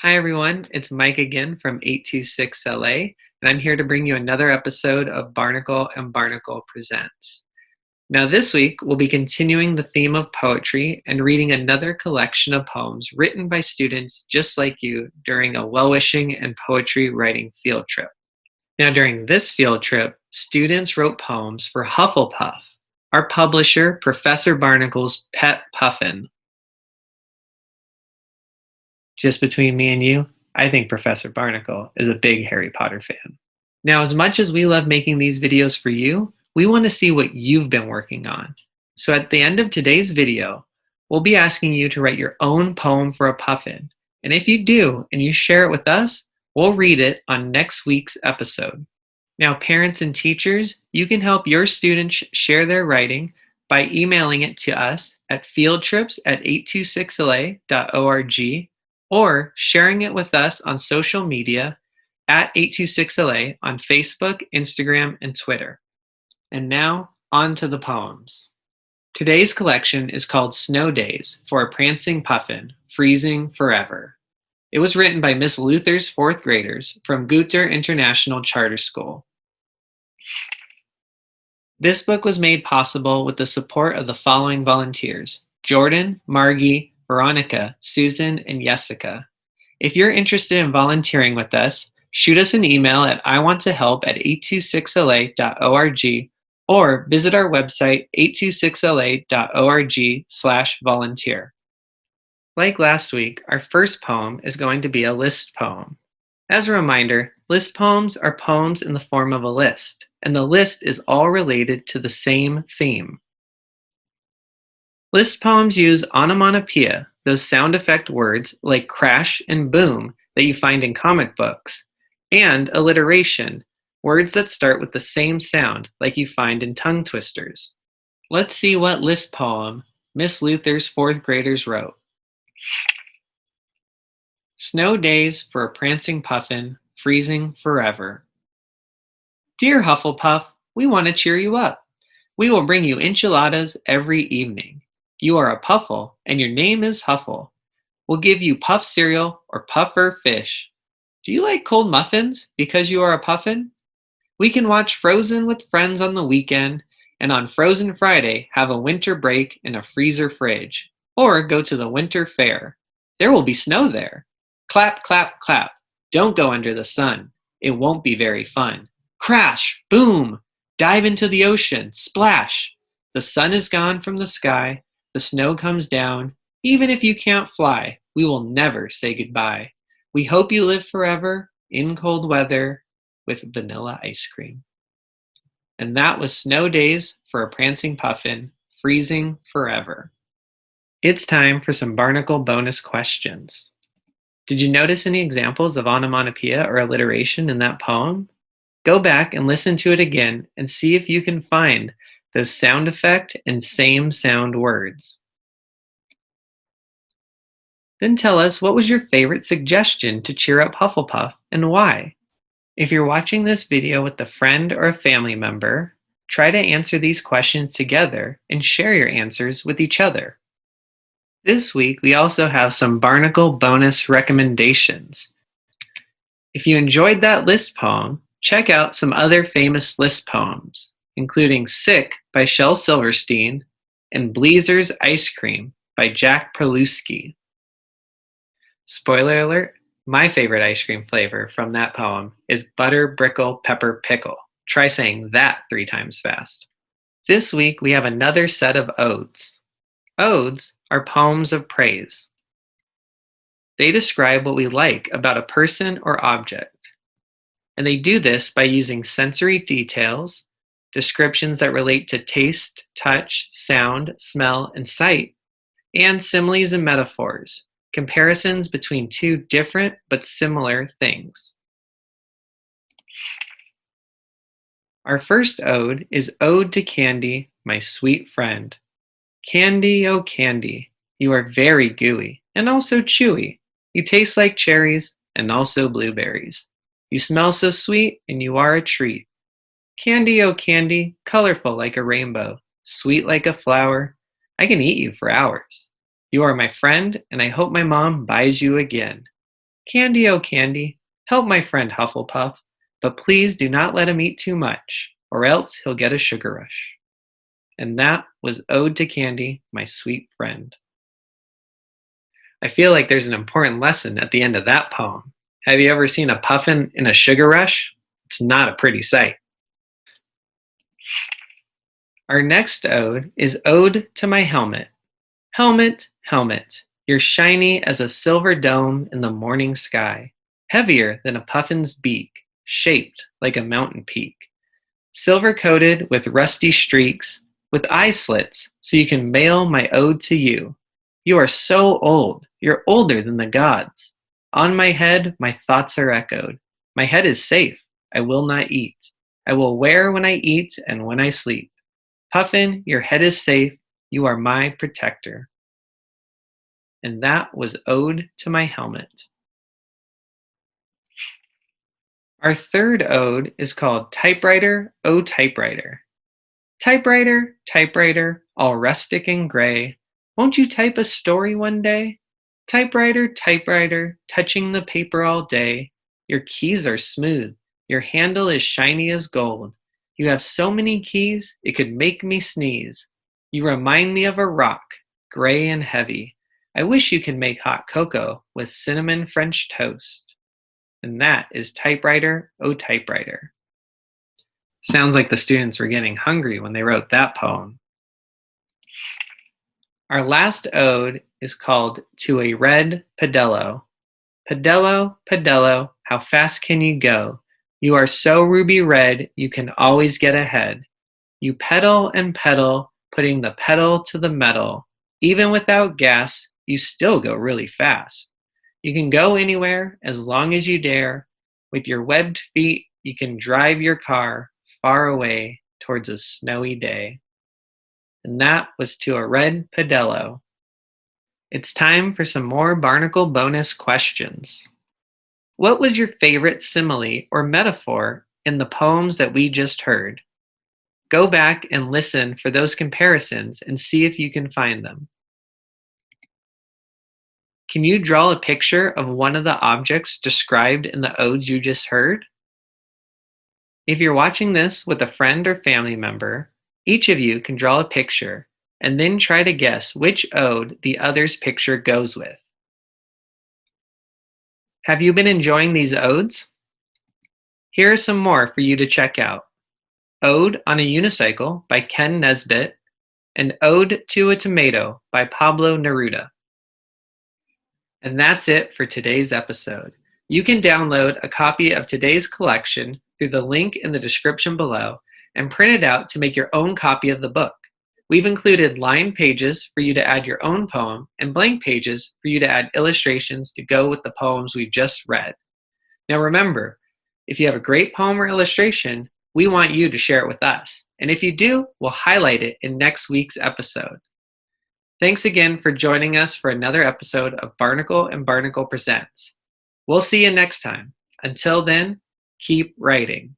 Hi everyone, it's Mike again from 826LA, and I'm here to bring you another episode of Barnacle and Barnacle Presents. Now this week, we'll be continuing the theme of poetry and reading another collection of poems written by students just like you during a well-wishing and poetry writing field trip. Now during this field trip, students wrote poems for Hufflepuff, our publisher, Professor Barnacle's pet puffin. Just between me and you, I think Professor Barnacle is a big Harry Potter fan. Now, as much as we love making these videos for you, we want to see what you've been working on. So at the end of today's video, we'll be asking you to write your own poem for a puffin. And if you do, and you share it with us, we'll read it on next week's episode. Now, parents and teachers, you can help your students share their writing by emailing it to us at fieldtrips@826la.org or sharing it with us on social media at 826LA on Facebook, Instagram, and Twitter. And now, on to the poems. Today's collection is called Snow Daze for a Prancing Puffin, Freezing Forever. It was written by Miss Luther's fourth graders from Goethe International Charter School. This book was made possible with the support of the following volunteers: Jordan, Margi, Veronika, Susan, and Yesica. If you're interested in volunteering with us, shoot us an email at iwanttohelp@826la.org or visit our website 826la.org/volunteer. Like last week, our first poem is going to be a list poem. As a reminder, list poems are poems in the form of a list, and the list is all related to the same theme. List poems use onomatopoeia, those sound effect words like crash and boom that you find in comic books, and alliteration, words that start with the same sound like you find in tongue twisters. Let's see what list poem Miss Luther's fourth graders wrote. Snow Daze for a Prancing Puffin, Freezing Forever. Dear Hufflepuff, we want to cheer you up. We will bring you enchiladas every evening. You are a puffle, and your name is Huffle. We'll give you puff cereal or puffer fish. Do you like cold muffins because you are a puffin? We can watch Frozen with friends on the weekend, and on Frozen Friday have a winter break in a freezer fridge, or go to the winter fair. There will be snow there. Clap, clap, clap. Don't go under the sun. It won't be very fun. Crash, boom, dive into the ocean, splash. The sun is gone from the sky. The snow comes down. Even if you can't fly, we will never say goodbye. We hope you live forever in cold weather with vanilla ice cream. And that was Snow Daze for a Prancing Puffin, Freezing Forever. It's time for some Barnacle bonus questions. Did you notice any examples of onomatopoeia or alliteration in that poem? Go back and listen to it again and see if you can find those sound effect and same sound words. Then tell us, what was your favorite suggestion to cheer up Hufflepuff and why? If you're watching this video with a friend or a family member, try to answer these questions together and share your answers with each other. This week, we also have some Barnacle bonus recommendations. If you enjoyed that list poem, check out some other famous list poems, including Sick by Shel Silverstein and Bleezer's Ice Cream by Jack Perlewski. Spoiler alert, my favorite ice cream flavor from that poem is Butter Brickle Pepper Pickle. Try saying that 3 times fast. This week we have another set of odes. Odes are poems of praise. They describe what we like about a person or object. And they do this by using sensory details, descriptions that relate to taste, touch, sound, smell, and sight, and similes and metaphors, comparisons between two different but similar things. Our first ode is Ode to Candy, My Sweet Friend. Candy, oh candy, you are very gooey and also chewy. You taste like cherries and also blueberries. You smell so sweet and you are a treat. Candy, oh candy, colorful like a rainbow, sweet like a flower. I can eat you for hours. You are my friend, and I hope my mom buys you again. Candy, oh candy, help my friend Hufflepuff, but please do not let him eat too much, or else he'll get a sugar rush. And that was Ode to Candy, my sweet friend. I feel like there's an important lesson at the end of that poem. Have you ever seen a puffin in a sugar rush? It's not a pretty sight. Our next ode is Ode to My Helmet. Helmet, helmet, you're shiny as a silver dome in the morning sky, heavier than a puffin's beak, shaped like a mountain peak. Silver-coated with rusty streaks, with eye slits so you can mail my ode to you. You are so old, you're older than the gods. On my head, my thoughts are echoed. My head is safe, I will not eat. I will wear when I eat and when I sleep. Puffin, your head is safe, you are my protector. And that was Ode to My Helmet. Our third ode is called Typewriter, oh Typewriter. Typewriter, typewriter, all rustic and gray, won't you type a story one day? Typewriter, typewriter, touching the paper all day. Your keys are smooth, your handle is shiny as gold. You have so many keys, it could make me sneeze. You remind me of a rock, gray and heavy. I wish you could make hot cocoa with cinnamon French toast. And that is Typewriter, oh Typewriter. Sounds like the students were getting hungry when they wrote that poem. Our last ode is called To a Red Pedello. Pedello, pedello, how fast can you go? You are so ruby red, you can always get ahead. You pedal and pedal, putting the pedal to the metal. Even without gas, you still go really fast. You can go anywhere as long as you dare. With your webbed feet, you can drive your car far away towards a snowy day. And that was To a Red Pedello. It's time for some more Barnacle bonus questions. What was your favorite simile or metaphor in the poems that we just heard? Go back and listen for those comparisons and see if you can find them. Can you draw a picture of one of the objects described in the odes you just heard? If you're watching this with a friend or family member, each of you can draw a picture and then try to guess which ode the other's picture goes with. Have you been enjoying these odes? Here are some more for you to check out. Ode on a Unicycle by Ken Nesbitt and Ode to a Tomato by Pablo Neruda. And that's it for today's episode. You can download a copy of today's collection through the link in the description below and print it out to make your own copy of the book. We've included lined pages for you to add your own poem and blank pages for you to add illustrations to go with the poems we've just read. Now remember, if you have a great poem or illustration, we want you to share it with us. And if you do, we'll highlight it in next week's episode. Thanks again for joining us for another episode of Barnacle and Barnacle Presents. We'll see you next time. Until then, keep writing.